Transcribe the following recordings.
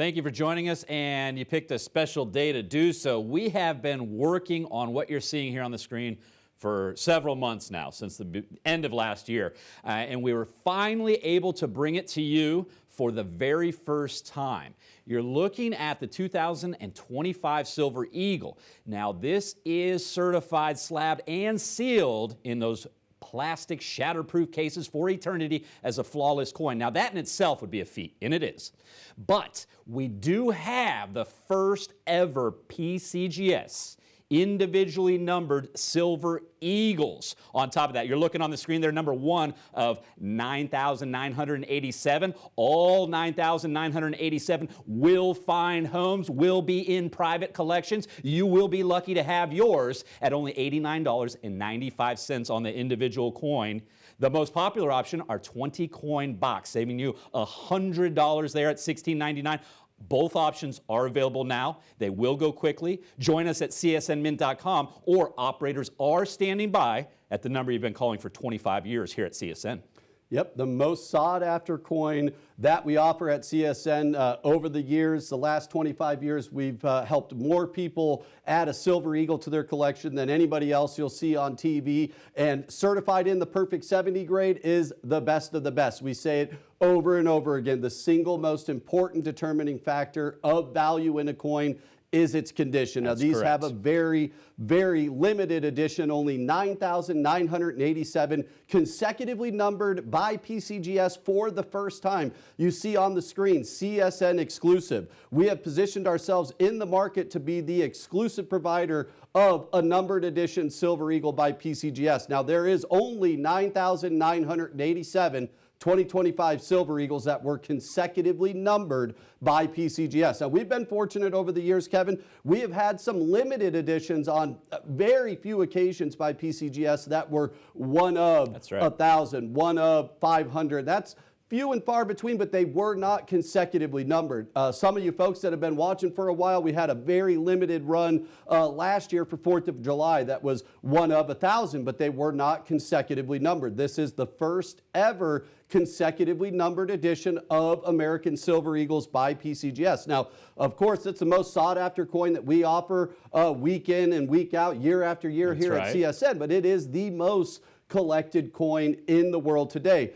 Thank you for joining us, and you picked a special day to do so. We have been working on what you're seeing here on the screen for several months now, since the end of last year. And we were finally able to bring it to you for the very first time. You're looking at the 2025 Silver Eagle. Now, this is certified, slabbed, and sealed in those plastic shatterproof cases for eternity as a flawless coin. Now, that in itself would be a feat, and it is. But we do have the first ever PCGS individually numbered Silver Eagles. On top of that, you're looking on the screen there, number one of 9,987. All 9,987 will find homes, will be in private collections. You will be lucky to have yours at only $89.95 on the individual coin. The most popular option are 20 coin box, saving you $100 there at $16.99. Both options are available now. They will go quickly. Join us at csnmint.com, or operators are standing by at the number you've been calling for 25 years here at CSN. Yep, the most sought-after coin that we offer at CSN over the years. The last 25 years, we've helped more people add a Silver Eagle to their collection than anybody else you'll see on TV. And certified in the perfect 70 grade is the best of the best. We say it over and over again. The single most important determining factor of value in a coin is its condition. Now, these have a very, very limited edition, only 9,987 consecutively numbered by PCGS for the first time. You see on the screen, CSN exclusive. We have positioned ourselves in the market to be the exclusive provider of a numbered edition Silver Eagle by PCGS. Now, there is only 9,987 2025 Silver Eagles that were consecutively numbered by PCGS. Now, we've been fortunate over the years, Kevin. We have had some limited editions on very few occasions by PCGS that were one of 1,000, one of 500. That's few and far between, but they were not consecutively numbered. Some of you folks that have been watching for a while, we had a very limited run last year for 4th of July that was one of 1,000, but they were not consecutively numbered. This is the first ever consecutively numbered edition of American Silver Eagles by PCGS. Now, of course, it's the most sought after coin that we offer week in and week out, year after year here at CSN, but it is the most collected coin in the world today.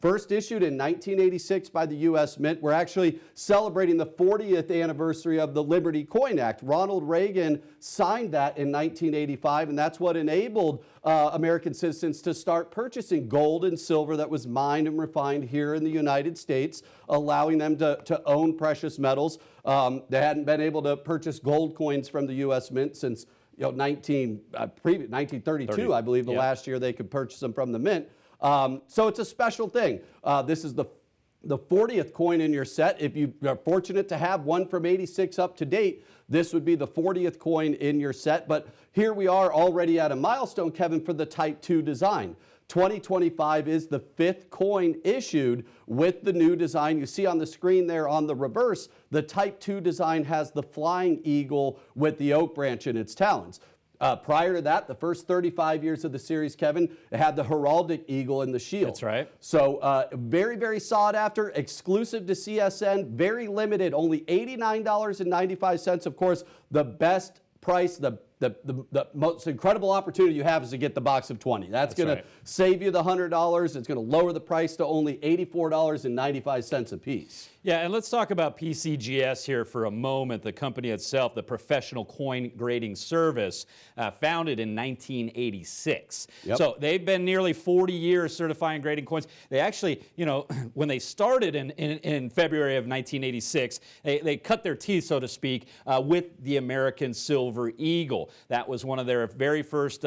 First issued in 1986 by the U.S. Mint. We're actually celebrating the 40th anniversary of the Liberty Coin Act. Ronald Reagan signed that in 1985, and that's what enabled American citizens to start purchasing gold and silver that was mined and refined here in the United States, allowing them to own precious metals. They hadn't been able to purchase gold coins from the U.S. Mint since 1932, I believe, the last year they could purchase them from the Mint. So it's a special thing. This is the 40th coin in your set. If you are fortunate to have one from 86 up to date, this would be the 40th coin in your set. But here we are already at a milestone, Kevin, for the Type 2 design. 2025 is the 5th coin issued with the new design. You see on the screen there on the reverse, the Type 2 design has the flying eagle with the oak branch in its talons. Prior to that, the first 35 years of the series, Kevin, it had the heraldic eagle in the shield. That's right. So very, very sought after, exclusive to CSN, very limited, only $89.95. Of course, the best price, the most incredible opportunity you have is to get the box of 20. That's going to save you the $100. It's going to lower the price to only $84.95 a piece. Yeah, and let's talk about PCGS here for a moment. The company itself, the Professional Coin Grading Service, founded in 1986. So they've been nearly 40 years certifying and grading coins. They actually, when they started in February of 1986, they cut their teeth, so to speak, with the American Silver Eagle. That was one of their very first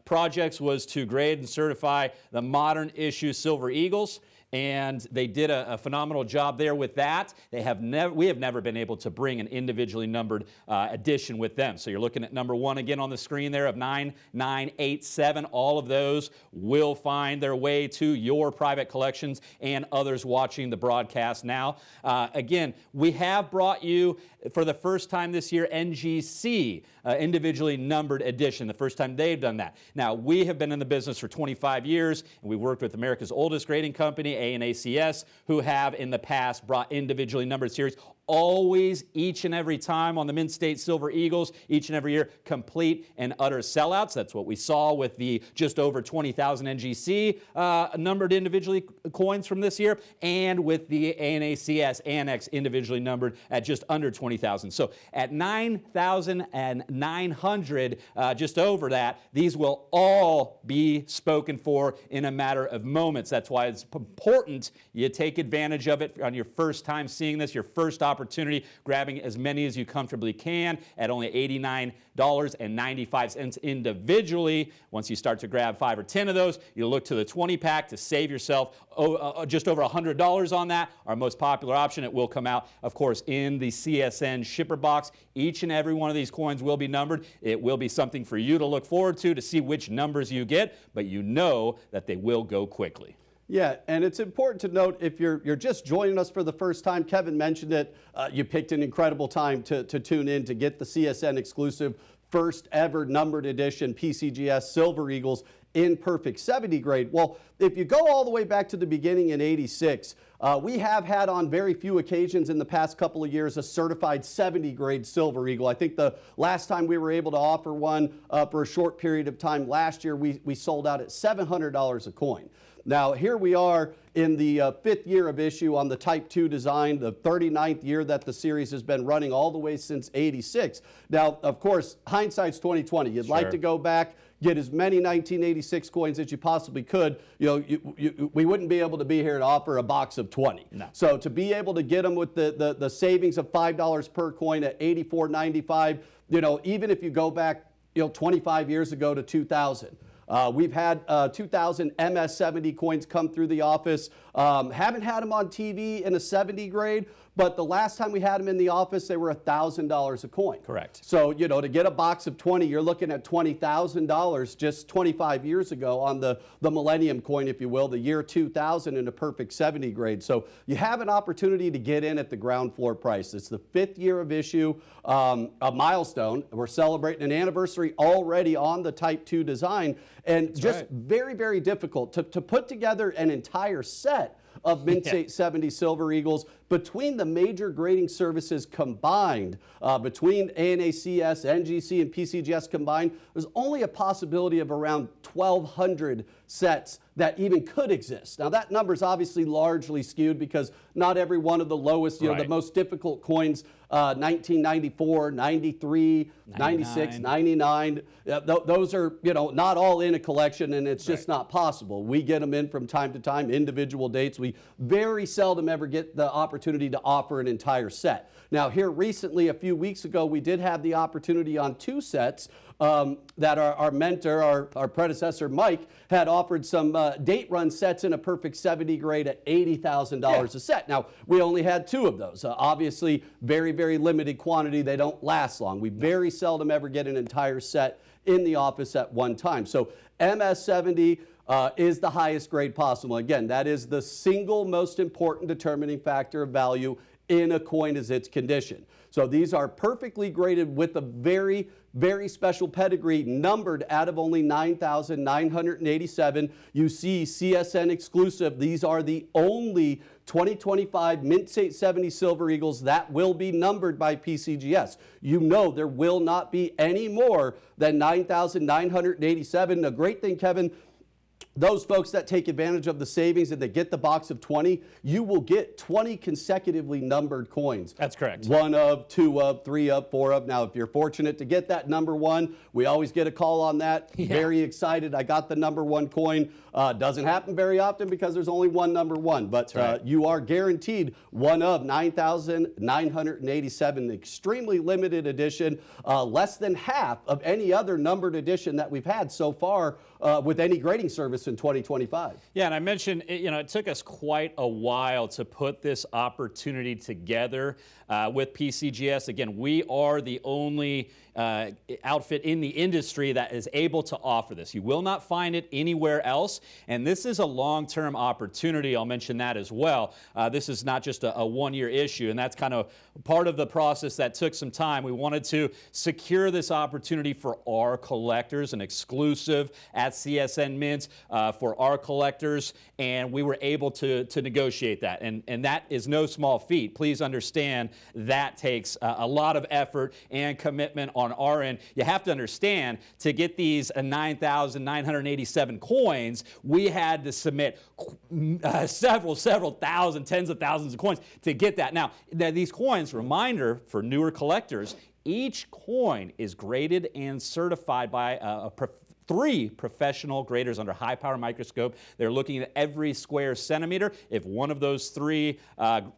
projects, was to grade and certify the modern issue Silver Eagles. And they did a phenomenal job there with that. We have never been able to bring an individually numbered edition with them. So you're looking at number one again on the screen there of 9987. All of those will find their way to your private collections and others watching the broadcast now. Again, we have brought you, for the first time this year, NGC, individually numbered edition, the first time they've done that. Now, we have been in the business for 25 years, and we've worked with America's oldest grading company, A&ACS, who have in the past brought individually numbered series. always, each and every time on the Mint State Silver Eagles, each and every year, complete and utter sellouts. That's what we saw with the just over 20,000 NGC numbered individually coins from this year, and with the NACS Annex individually numbered at just under 20,000. So at 9,900, just over that, these will all be spoken for in a matter of moments. That's why it's important you take advantage of it on your first time seeing this, your first opportunity, grabbing as many as you comfortably can at only $89.95 individually. Once you start to grab 5 or 10 of those, you look to the 20-pack to save yourself just over $100 on that. Our most popular option. It will come out, of course, in the CSN shipper box. Each and every one of these coins will be numbered. It will be something for you to look forward to see which numbers you get, but you know that they will go quickly. Yeah, and it's important to note, if you're just joining us for the first time, Kevin mentioned it, you picked an incredible time to tune in to get the CSN exclusive first ever numbered edition PCGS Silver Eagles in perfect 70 grade. Well, if you go all the way back to the beginning in '86, we have had on very few occasions in the past couple of years a certified 70 grade Silver Eagle. I think the last time we were able to offer one for a short period of time last year, we sold out at $700 a coin. Now, here we are in the 5th year of issue on the Type 2 design, the 39th year that the series has been running all the way since '86. Now, of course, hindsight's 2020. You'd like to go back, get as many 1986 coins as you possibly could. We wouldn't be able to be here to offer a box of 20. No. So to be able to get them with the savings of $5 per coin at $84.95, even if you go back 25 years ago to 2000. We've had 2,000 MS-70 coins come through the office. Haven't had them on TV in a 70 grade, but the last time we had them in the office, they were $1,000 a coin. Correct. So, to get a box of 20, you're looking at $20,000 just 25 years ago on the Millennium coin, if you will, the year 2000 in a perfect 70 grade. So you have an opportunity to get in at the ground floor price. It's the 5th year of issue, a milestone. We're celebrating an anniversary already on the Type 2 design, and That's just right. very, very difficult to put together an entire set of Mint State 70 Silver Eagles between the major grading services combined, between ANACS, NGC, and PCGS combined. There's only a possibility of around 1,200 sets that even could exist. Now, that number is obviously largely skewed because not every one of the lowest, the most difficult coins, 1994, 93, 96, 99, those are, not all in a collection, and it's just not possible. We get them in from time to time, individual dates. We very seldom ever get the opportunity to offer an entire set. Now, here recently, a few weeks ago, we did have the opportunity on 2 sets that our mentor, our predecessor, Mike, had offered some date run sets in a perfect 70 grade at $80,000 a set. Now, we only had 2 of those. Obviously, very, very limited quantity. They don't last long. We very seldom ever get an entire set in the office at one time. So MS-70 is the highest grade possible. Again, that is the single most important determining factor of value in a coin is its condition. So these are perfectly graded with a very, very special pedigree, numbered out of only 9,987. You see CSN exclusive. These are the only 2025 Mint State 70 Silver Eagles that will be numbered by PCGS. There will not be any more than 9,987. The great thing, Kevin, those folks that take advantage of the savings and they get the box of 20, you will get 20 consecutively numbered coins. That's correct. 1 of, 2 of, 3 of, 4 of. Now, if you're fortunate to get that number 1, we always get a call on that. Yeah. Very excited. I got the number 1 coin. Doesn't happen very often because there's only one number 1, but you are guaranteed 1 of 9,987. Extremely limited edition, less than half of any other numbered edition that we've had so far with any grading service in 2025. Yeah, and I mentioned, it took us quite a while to put this opportunity together with PCGS. Again, we are the only outfit in the industry that is able to offer this. You will not find it anywhere else, and this is a long-term opportunity. I'll mention that as well. This is not just a one-year issue, and that's kind of part of the process that took some time. We wanted to secure this opportunity for our collectors, an exclusive at CSN Mint. for our collectors, and we were able to negotiate that. And that is no small feat. Please understand that takes a lot of effort and commitment on our end. You have to understand, to get these 9,987 coins, we had to submit several thousand, tens of thousands of coins to get that. Now, these coins, reminder for newer collectors, each coin is graded and certified by three professional graders under high-power microscope. They're looking at every square centimeter. If one of those three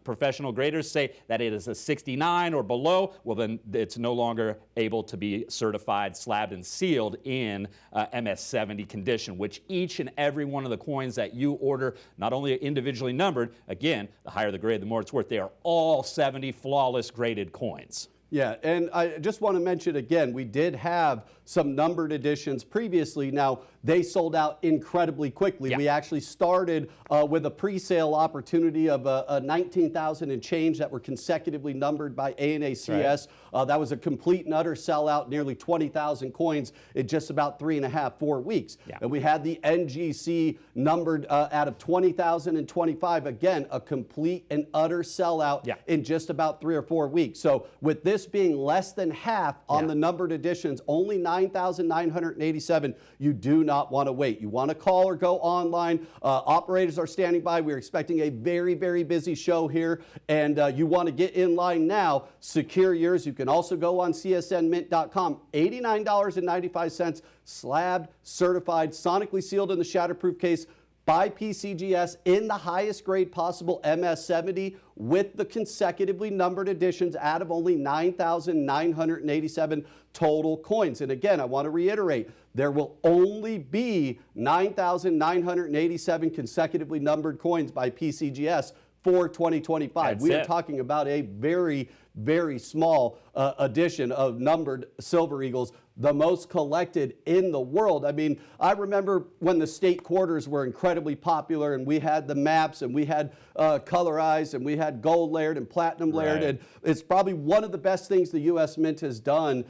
professional graders say that it is a 69 or below, well, then it's no longer able to be certified, slabbed, and sealed in MS-70 condition, which each and every one of the coins that you order, not only individually numbered, again, the higher the grade, the more it's worth, they are all 70 flawless graded coins. Yeah, and I just want to mention again, we did have some numbered editions previously. Now, they sold out incredibly quickly. Yeah. We actually started with a pre-sale opportunity of 19,000 and change that were consecutively numbered by ANACS. Right. That was a complete and utter sellout, nearly 20,000 coins in just about 3.5, 4 weeks. Yeah. And we had the NGC numbered out of 20,025. Again, a complete and utter sellout in just about 3 or 4 weeks. So with this being less than half on the numbered editions, only 9,987, you do not want to wait. You want to call or go online. Operators are standing by. We're expecting a very, very busy show here, and you want to get in line now. Secure yours. You can also go on csnmint.com. $89.95, slabbed, certified, sonically sealed in the shatterproof case by PCGS in the highest grade possible, MS-70, with the consecutively numbered editions out of only 9,987 total coins. And again, I want to reiterate, there will only be 9,987 consecutively numbered coins by PCGS for 2025. We are talking about a very, very small edition of numbered Silver Eagles, the most collected in the world. I mean, I remember when the state quarters were incredibly popular, and we had the maps, and we had colorized, and we had gold layered and platinum layered, and it's probably one of the best things the U.S. Mint has done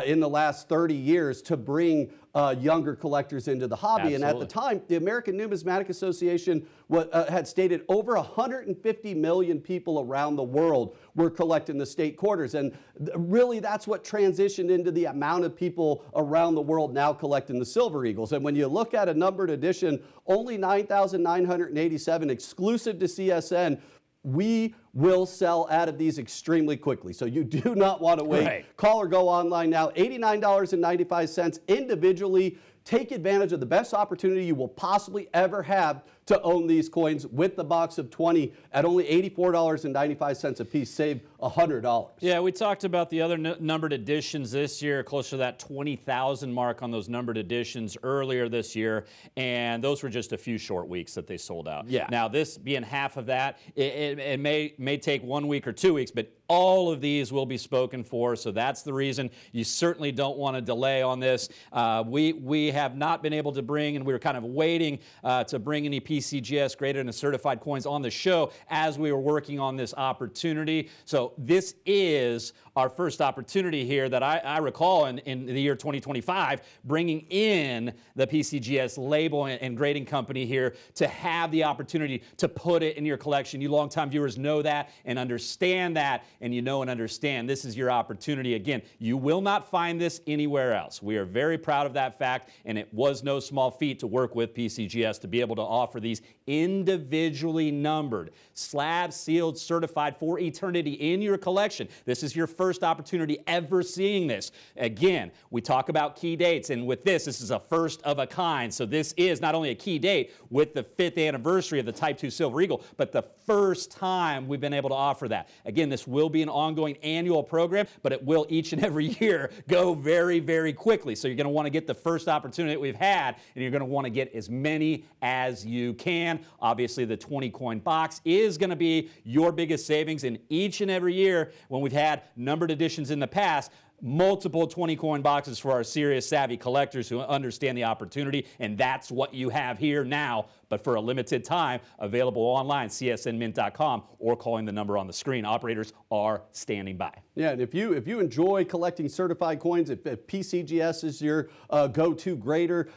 in the last 30 years to bring younger collectors into the hobby. Absolutely. And at the time, the American Numismatic Association had stated over 150 million people around the world were collecting the state quarters. And really, that's what transitioned into the amount of people around the world now collecting the Silver Eagles. And when you look at a numbered edition, only 9,987 exclusive to CSN, we will sell out of these extremely quickly. So you do not want to wait. Right. Call or go online now. $89.95 individually. Take advantage of the best opportunity you will possibly ever have to own these coins with the box of 20 at only $84.95 a piece. Save $100. Yeah, we talked about the other numbered editions this year, closer to that 20,000 mark on those numbered editions earlier this year, and those were just a few short weeks that they sold out. Yeah. Now, this being half of that, it may take 1 week or 2 weeks, but all of these will be spoken for, so that's the reason you certainly don't want to delay on this. We have not been able to bring, and we were kind of waiting to bring any PCGS graded and certified coins on the show as we were working on this opportunity. So this is our first opportunity here that I recall in the year 2025, bringing in the PCGS label and grading company here to have the opportunity to put it in your collection. You longtime viewers know that and understand that, and you know and understand this is your opportunity. Again, you will not find this anywhere else. We are very proud of that fact, and it was no small feat to work with PCGS to be able to offer these individually numbered, slab sealed, certified for eternity in your collection. This is your first opportunity ever seeing this. Again, we talk about key dates, and with this is a first of a kind. So this is not only a key date with the 5th anniversary of the Type 2 Silver Eagle, but the first time we've been able to offer that. Again, this will be an ongoing annual program, but it will each and every year go very, very quickly. So you're going to want to get the first opportunity that we've had, and you're going to want to get as many as you can. Obviously, the 20 coin box is going to be your biggest savings in each and every year when we've had numbered editions in the past. multiple 20-coin boxes for our serious savvy collectors who understand the opportunity, and that's what you have here now, but for a limited time, available online, csnmint.com, or calling the number on the screen. Operators are standing by. Yeah, and if you enjoy collecting certified coins, if PCGS is your go-to grader,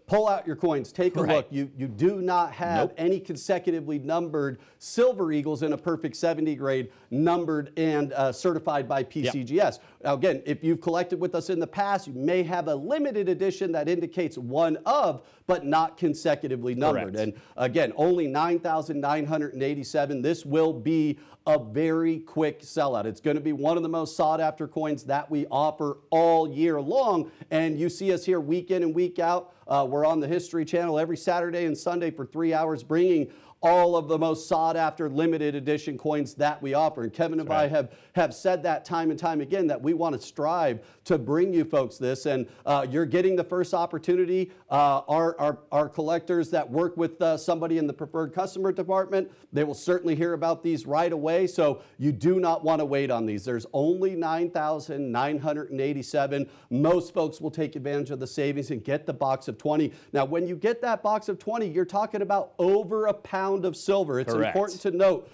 pull out your coins, take a look. You do not have any consecutively numbered Silver Eagles in a perfect 70 grade, numbered and certified by PCGS. Now again, if you've collected with us in the past, you may have a limited edition that indicates one of, but not consecutively numbered. And again, only 9,987. This will be a very quick sellout. It's going to be one of the most sought after coins that we offer all year long. And you see us here week in and week out. We're on the History Channel every Saturday and Sunday for 3 hours, bringing all of the most sought after limited edition coins that we offer. And Kevin and I have said that time and time again, that we want to strive to bring you folks this, and you're getting the first opportunity. Our collectors that work with somebody in the preferred customer department, they will certainly hear about these right away, so you do not want to wait on these. There's only 9,987. Most folks will take advantage of the savings and get the box of 20. Now, when you get that box of 20, you're talking about over a pound of silver. It's important to note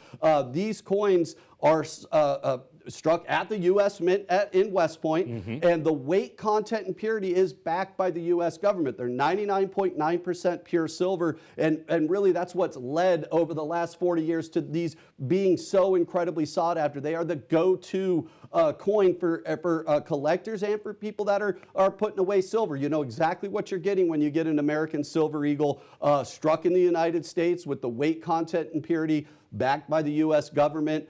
these coins are struck at the U.S. Mint in West Point, and the weight, content, and purity is backed by the U.S. government. They're 99.9% pure silver, and really that's what's led over the last 40 years to these being so incredibly sought after. They are the go-to coin for collectors and for people that are putting away silver. You know exactly what you're getting when you get an American Silver Eagle struck in the United States with the weight, content, and purity backed by the U.S. government.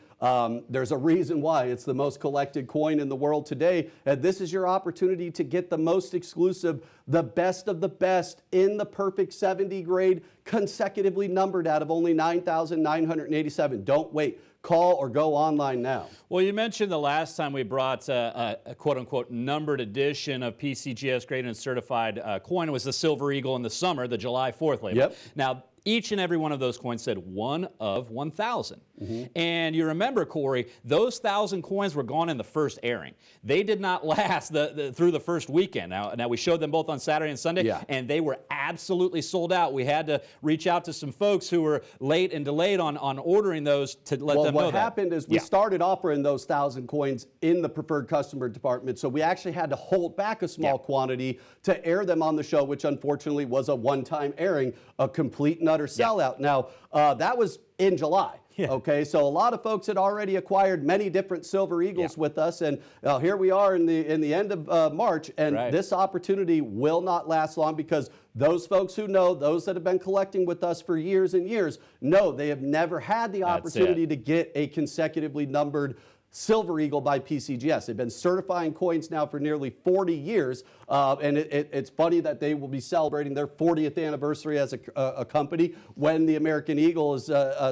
There's a reason why it's the most collected coin in the world today. And this is your opportunity to get the most exclusive, the best of the best in the perfect 70 grade, consecutively numbered out of only 9,987. Don't wait. Call or go online now. Well, you mentioned the last time we brought a quote-unquote numbered edition of PCGS graded and certified coin. It was the Silver Eagle in the summer, the July 4th label. Now, each and every one of those coins said 1 of 1,000. And you remember, Corey, those 1,000 coins were gone in the first airing. They did not last through the first weekend. Now, we showed them both on Saturday and Sunday, and they were absolutely sold out. We had to reach out to some folks who were late and delayed on ordering those to let them know that. What happened is we started offering those 1,000 coins in the preferred customer department, so we actually had to hold back a small quantity to air them on the show, which unfortunately was a one-time airing, a complete and utter sellout. Now, that was in July. Okay, so a lot of folks had already acquired many different Silver Eagles with us, and here we are in the end of March, and this opportunity will not last long, because those folks who know, those that have been collecting with us for years and years, know they have never had the opportunity to get a consecutively numbered Silver Eagle by PCGS. They've been certifying coins now for nearly 40 years, and it's funny that they will be celebrating their 40th anniversary as a company when the American Eagle is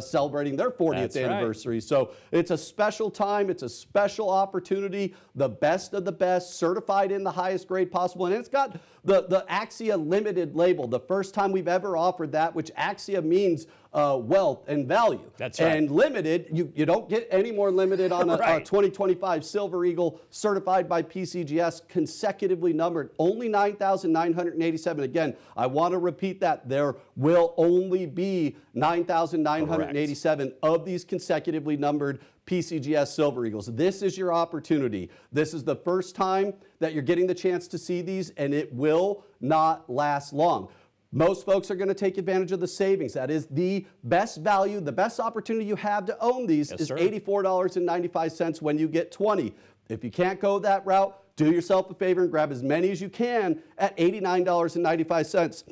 celebrating their 40th anniversary. So it's a special time, it's a special opportunity, the best of the best, certified in the highest grade possible, and it's got the Axia Limited label, the first time we've ever offered that, which Axia means wealth and value. And limited, you don't get any more limited on a 2025 Silver Eagle certified by PCGS, consecutively numbered, only 9,987. Again, I want to repeat that. There will only be 9,987 of these consecutively numbered PCGS Silver Eagles. This is your opportunity. This is the first time that you're getting the chance to see these, and it will not last long. Most folks are going to take advantage of the savings. That is the best value, the best opportunity you have to own these is $84.95 when you get 20. If you can't go that route, do yourself a favor and grab as many as you can at $89.95.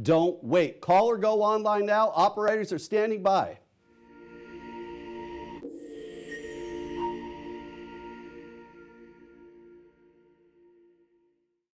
Don't wait. Call or go online now. Operators are standing by.